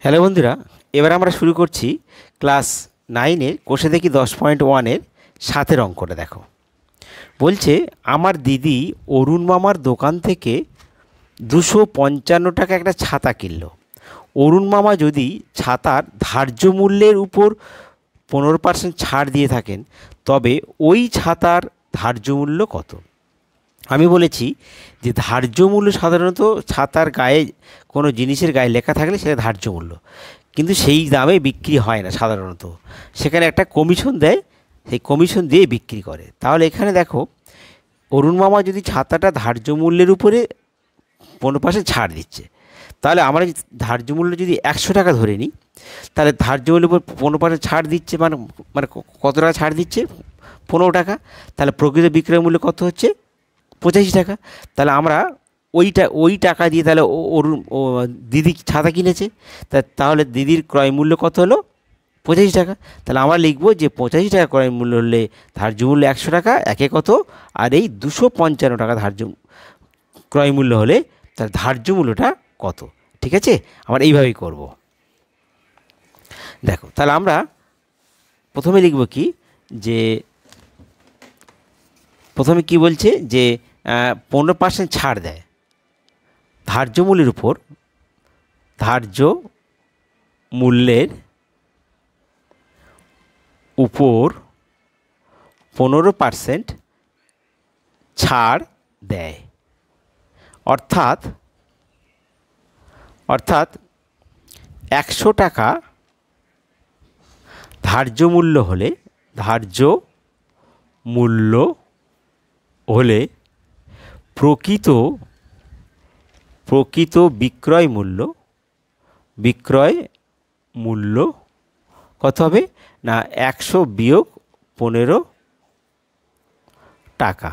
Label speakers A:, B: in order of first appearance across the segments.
A: Hello বন্ধুরা, এবার আমরা শুরু করছি ক্লাস 9-এর কোষে দেখি 10.1-এর সাতের অঙ্কটা। দেখো, বলছে আমার দিদি অরুণ মামার দোকান থেকে 255 টাকা একটা ছাতা কিনলো। অরুণ মামা যদি ছাতার ধার্য মূল্যের উপর 15% ছাড় দিয়ে থাকেন, তবে ওই ছাতার ধার্য মূল্য কত? আমি বলেছি যে ধার্য মূল্য সাধারণত ছাতার গায়ে কোনো জিনিসের গায়ে লেখা থাকলে সেটা ধার্য মূল্য, কিন্তু সেই দামে বিক্রি হয় না সাধারণত। সেখানে একটা কমিশন দেয়, সেই কমিশন দিয়ে বিক্রি করে। তাহলে এখানে দেখো, অরুণ মামা যদি ছাতাটা ধার্য মূল্যের উপরে 15% ছাড় দিচ্ছে, তাহলে আমরা ধার্য মূল্য যদি 100 টাকা ধরে নিই, তাহলে ধার্য মূল্যের উপর 15% ছাড় দিচ্ছে, মানে মানে কত টাকা ছাড় দিচ্ছে? 15 টাকা। তাহলে প্রকৃত বিক্রয় মূল্য কত হচ্ছে? 85 টাকা। তাহলে আমরা ওই টাকা দিয়ে তাহলে দিদি ছাতা কিনেছে, তাহলে দিদির ক্রয় মূল্য কত হলো? 85 টাকা। তাহলে আমরা লিখবো যে 85 টাকা ক্রয় মূল্য হলে ধার্য মূল্য 100 টাকা, একে কত? আর এই 255 টাকা ধার্য ক্রয় মূল্য হলে তার ধার্য মূল্যটা কত? ঠিক আছে, আমরা এইভাবেই করব। দেখো, তাহলে আমরা প্রথমে লিখব কি, যে প্রথমে কি বলছে যে 15% ছাড় দেয় ধার্য মূল্যের উপর, ধার্য মূল্যের উপর 15% ছাড় দেয়। অর্থাৎ 100 টাকা ধার্য মূল্য হলে প্রকৃত বিক্রয় মূল্য কত হবে না? 100 বিয়োগ 15 টাকা,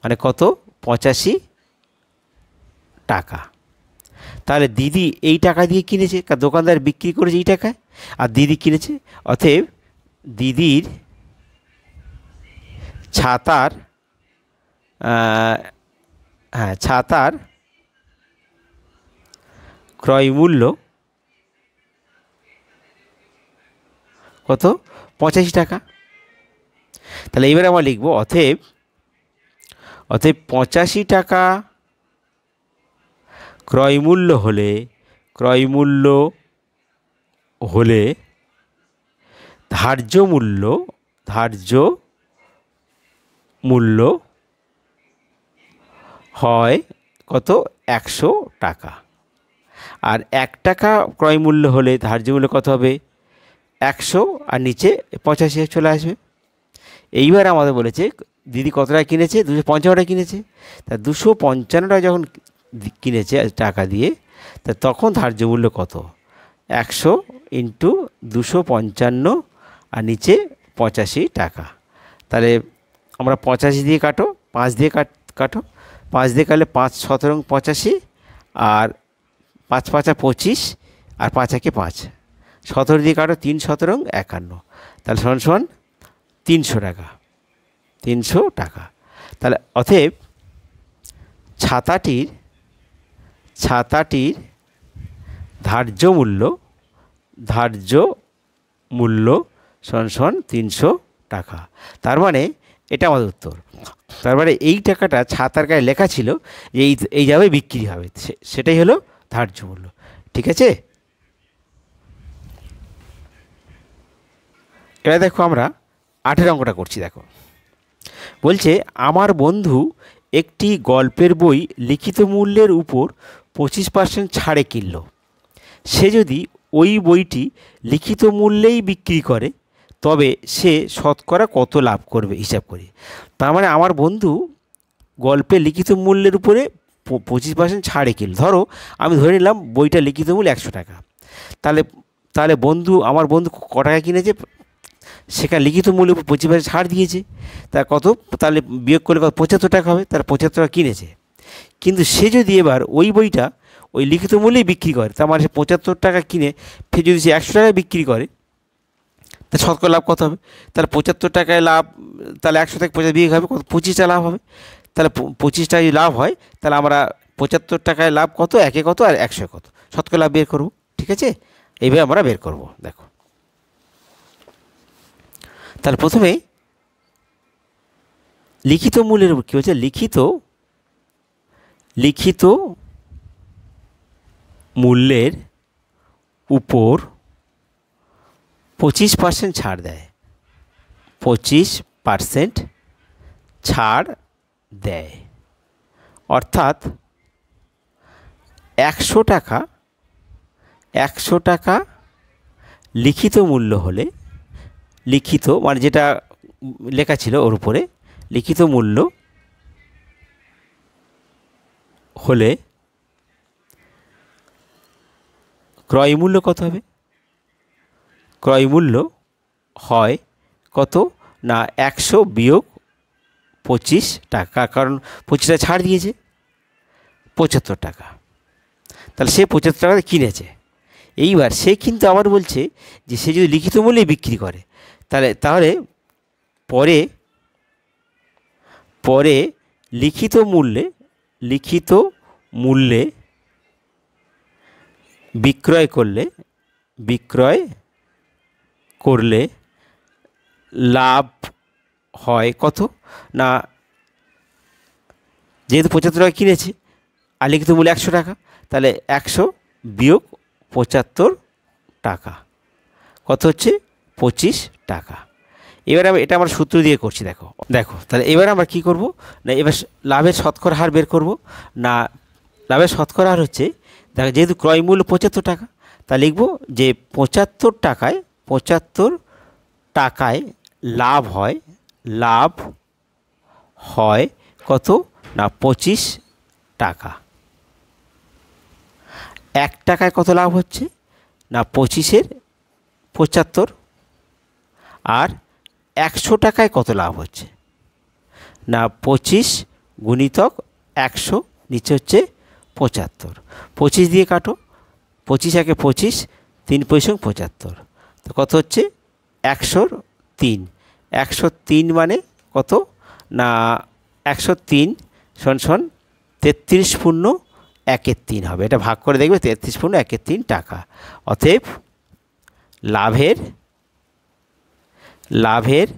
A: মানে কত? 85 টাকা। তাহলে দিদি এই টাকা দিয়ে কিনেছে, দোকানদার বিক্রি করেছে এই টাকায়, আর দিদি কিনেছে। অতএব দিদির ছাতার ক্রয় মূল্য কত? 85 টাকা। তাহলে এবারে আমরা লিখব অতএব 85 টাকা ক্রয় মূল্য হলে ধার্য মূল্য হয় কত? 100 টাকা। আর 1 টাকা ক্রয় মূল্য হলে ধার্য মূল্য কত হবে? 100, আর নিচে 85 চলে আসবে। এইবার আমাদের বলেছে দিদি কত টাকা কিনেছে? 255 টাকা কিনেছে। তা 255 টাকা যখন কিনেছে টাকা দিয়ে, তা তখন ধার্য মূল্য কত? 100 ইন্টু 255 আর নিচে 85 টাকা। তাহলে আমরা 85 দিয়ে কাটো, 5 দিয়ে কাটো, 5 দিয়ে কাটলে 5 17 85, আর 5 5 25, আর 5 একে 5, 17 দিয়ে কাটো, 3 17 51, তাহলে সমান 300 টাকা। 300 টাকা। তাহলে অতএব ছাতাটির ধার্য মূল্য সমান 300 টাকা। তার মানে এটা আমাদের উত্তর। তার মানে এই টাকাটা ছাতার গায়ে লেখা ছিল যে এই যাবে বিক্রি হবে, সেটাই হলো ধার্য মূল্য। ঠিক আছে, এবার দেখো আমরা 8-এর অঙ্কটা করছি। দেখো, বলছে আমার বন্ধু একটি গল্পের বই লিখিত মূল্যের উপর 25% ছাড়ে কিনল। সে যদি ওই বইটি লিখিত মূল্যেই বিক্রি করে, তবে সে শতকরা কত লাভ করবে হিসাব করি। তার মানে আমার বন্ধু গল্পের লিখিত মূল্যের উপরে 25% ছাড়ে কিনল। ধরো আমি ধরে নিলাম বইটা লিখিত মূল্য 100 টাকা। তাহলে আমার বন্ধু ক টাকা কিনেছে? সেখানে লিখিত মূল্যের উপর 25% ছাড় দিয়েছে। তা কত? তাহলে বিয়োগ করলে কত? 75 টাকা হবে। তার 75 টাকা কিনেছে। কিন্তু সে যদি এবার ওই বইটা ওই লিখিত মূল্যেই বিক্রি করে, তার মানে সে 75 টাকা কিনে ফের যদি সে 100 টাকায় বিক্রি করে, তা শতকরা লাভ কত হবে? তাহলে 75 টাকায় লাভ, তাহলে 100 থেকে 50 বিয়োগ হবে কত? 25 টাকা লাভ হবে। তাহলে 25 টাকায় লাভ হয়, তাহলে আমরা 75 টাকায় লাভ কত, একে কত, আর 100 কত, শতকরা লাভ বের করবো। ঠিক আছে, এইভাবে আমরা বের করব। দেখো, তাহলে প্রথমে লিখিত মূল্যের উপর কী হচ্ছে, লিখিত মূল্যের উপর 25% ছাড় দেয়, 25% ছাড় দেয়। অর্থাৎ 100 টাকা লিখিত মূল্য হলে, লিখিত মানে যেটা লেখা ছিল ওর উপরে, লিখিত মূল্য হলে ক্রয় মূল্য কত হবে? ক্রয় মূল্য হয় কত না 100 বিয়োগ 25 টাকা, কারণ 25 টাকা ছাড় দিয়েছে, 75 টাকা। তাহলে সে 75 টাকাতে কিনেছে। এইবার সে কিন্তু আবার বলছে যে সে যদি লিখিত মূল্যে বিক্রি করে, তাহলে পরে লিখিত মূল্যে বিক্রয় করলে লাভ হয় কত না, যেহেতু 75 টাকা কিনেছে আর লিখিত মূল্য 100 টাকা, তাহলে 100 বিয়োগ 75 টাকা কত হচ্ছে? 25 টাকা। এবার এটা আমরা সূত্র দিয়ে করছি। দেখো, তাহলে এবার আমরা কি করব না, এবার লাভের শতকরা হার বের করব না। লাভের শতকরা হার হচ্ছে, দেখো যেহেতু ক্রয় মূল্য 75 টাকা, তা লিখব যে 75 টাকায় লাভ হয় কত না 25 টাকা। 1 টাকায় কত লাভ হচ্ছে না 25-এর 75, আর 100 টাকায় কত লাভ হচ্ছে না 25 গুণিতক 100, নিচে হচ্ছে 75। 25 দিয়ে কাটো, 25 একে 25, 3 পয়সা 75, তো কত হচ্ছে 103। 103 মানে কত না 103 সমান 33 পূর্ণ 1/3 হবে। এটা ভাগ করে দেখবে 33 পূর্ণ 1/3 টাকা। অতএব লাভের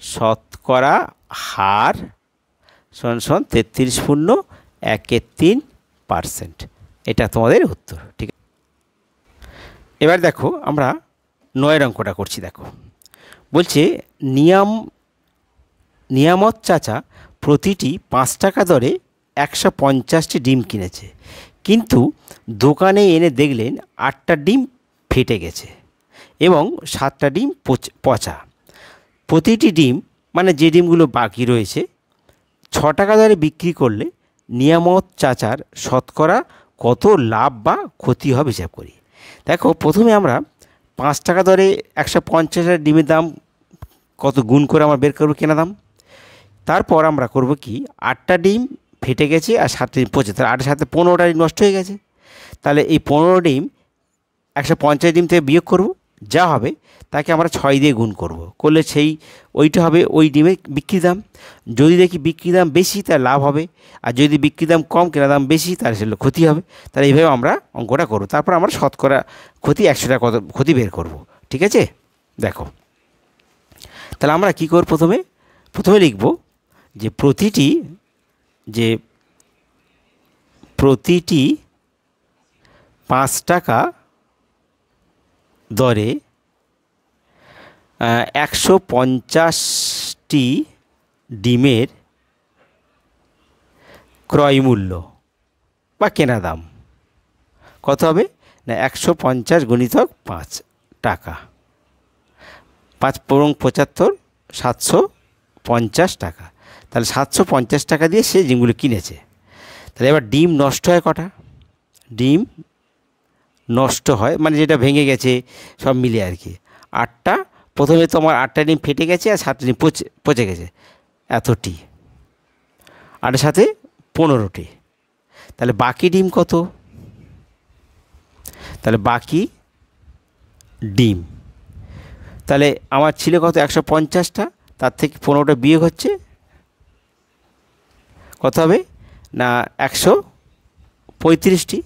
A: শতকরা হার সমান 33 পূর্ণ 1/3%। এটা তোমাদের উত্তর। ঠিক আছে, এবার দেখো আমরা 9 অঙ্কটা করছি। দেখো, বলছে নিয়ামত চাচা প্রতিটি 5 টাকা দরে 150টি ডিম কিনেছে, কিন্তু দোকানে এনে দেখলেন 8টা ডিম ফেটে গেছে এবং 7টা ডিম পচা। প্রতিটি ডিম মানে যে ডিমগুলো বাকি রয়েছে 6 টাকা দরে বিক্রি করলে নিয়ামত চাচার শতকরা কত লাভ বা ক্ষতি হবে হিসাব করি। দেখো, প্রথমে আমরা 5 টাকা দরে 150 ডিমের দাম কত গুণ করে আমরা বের করবো কেনা দাম। তারপর আমরা করব কি, 8টা ডিম ফেটে গেছে আর 7টা ডিম পচে, তাহলে 8-এর সাথে 15টা ডিম নষ্ট হয়ে গেছে। তাহলে এই 15 ডিম 150 ডিম থেকে বিয়োগ করব, যা হবে তাকে আমরা 6 দিয়ে গুণ করব, করলে ওইটা হবে ওই ডিমের বিক্রি দাম। যদি দেখি বিক্রি দাম বেশি তাহলে লাভ হবে, আর যদি বিক্রি দাম কম কেনা দাম বেশি তাহলে সেগুলো ক্ষতি হবে। তাহলে এইভাবে আমরা অঙ্কটা করব। তারপর আমরা শতকরা ক্ষতি 100 টাকা কত ক্ষতি বের করব। ঠিক আছে, দেখো তাহলে আমরা কী করব, প্রথমে লিখব যে প্রতিটি 5 টাকা দরে 150টি ডিমের ক্রয় মূল্য বা কেনা দাম কত হবে না 150 গুণিতক 5 টাকা, 5 পরং 75, 750 টাকা। তাহলে 750 টাকা দিয়ে সে ডিমগুলো কিনেছে। তাহলে এবার ডিম নষ্ট হয় কটা? ডিম নষ্ট হয় মানে যেটা ভেঙে গেছে সব মিলে আর কি 8টা। প্রথমে তো আমার 8টা ডিম ফেটে গেছে আর 7টা ডিম পচে গেছে, এতটি, আর সাথে 15টি। তাহলে বাকি ডিম কত? তাহলে বাকি ডিম তাহলে আমার ছিল কত 150টা, তার থেকে 15টা বিয়োগ হচ্ছে কত হবে না 135টি।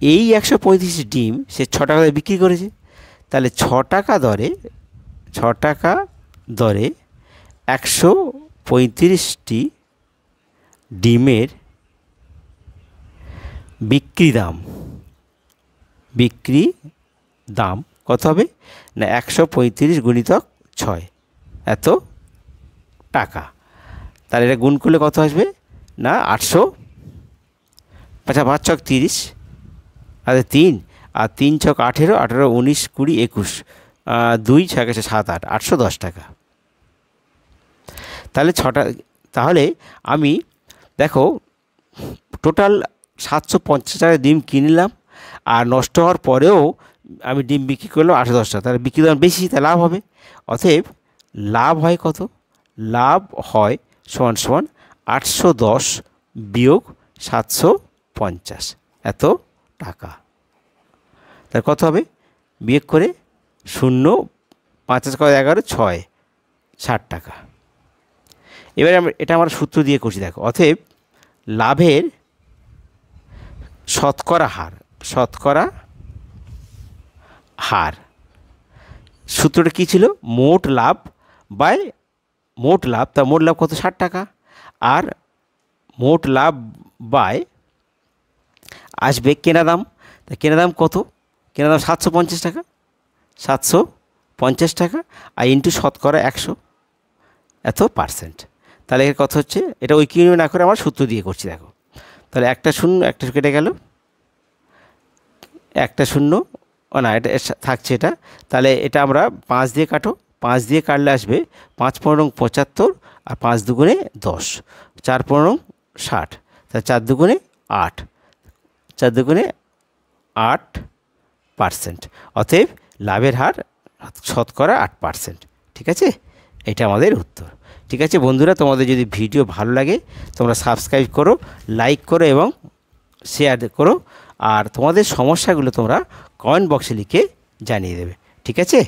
A: এই 135 ডিম সে 6 টাকা দরে বিক্রি করেছে, তাহলে 6 টাকা দরে 135টি ডিমের বিক্রি দাম কত হবে না 135 গুণিতক 6 এত টাকা। তাহলে এটা গুণ করলে কত আসবে না 800, 5 ছক 30, আর 3 আর 3 ছক 18, 18 19 20 21, 2 6 7 8, 810 টাকা। তাহলে তাহলে আমি দেখো টোটাল 750 টাকা ডিম কিনলাম, আর নষ্ট হওয়ার পরেও আমি ডিম বিক্রি করলাম 810 টাকা, তাহলে বিক্রি দাম বেশি, তাহলে লাভ হবে। অতএব লাভ হয় কত, লাভ হয় সমান সমান 810 বিয়োগ 750 এত টাকা। তাহলে কত হবে, বিয়োগ করে 0 5 11 6 60 টাকা। এবারে এটা আমরা সূত্র দিয়ে করছি, দেখো। অতএব লাভের শতকরা হার সূত্রটা কী ছিল, মোট লাভ বাই মোট লাভ, তা মোট লাভ কত 60 টাকা, আর মোট লাভ বাই আসবে কেনা দাম, তা কেনা দাম কত, কেনা দাম 750 টাকা, 750 টাকা, আর ইন্টু শতকরা 100 এত পার্সেন্ট। তাহলে এর কথা হচ্ছে, এটা ওই কিউনিও না করে আমার সূত্র দিয়ে করছি, দেখো। তাহলে একটা শূন্য একটা কেটে গেল, একটা শূন্য, না এটা থাকছে এটা, তাহলে এটা আমরা 5 দিয়ে কাটো, 5 দিয়ে কাটলে আসবে 5 পনেরো 75, আর 5 দুগুণে 10, 4 পনেরো 60, তাহলে 4 দুগুণে 8, 4 দুগুণে 8%। অতএব লাভের হার শতকরা 8%। ঠিক আছে, এটা আমাদের উত্তর। ঠিক আছে বন্ধুরা, তোমাদের যদি ভিডিও ভালো লাগে তোমরা সাবস্ক্রাইব করো, লাইক করো এবং শেয়ার করো, আর তোমাদের সমস্যাগুলো তোমরা কমেন্ট বক্সে লিখে জানিয়ে দেবে। ঠিক আছে।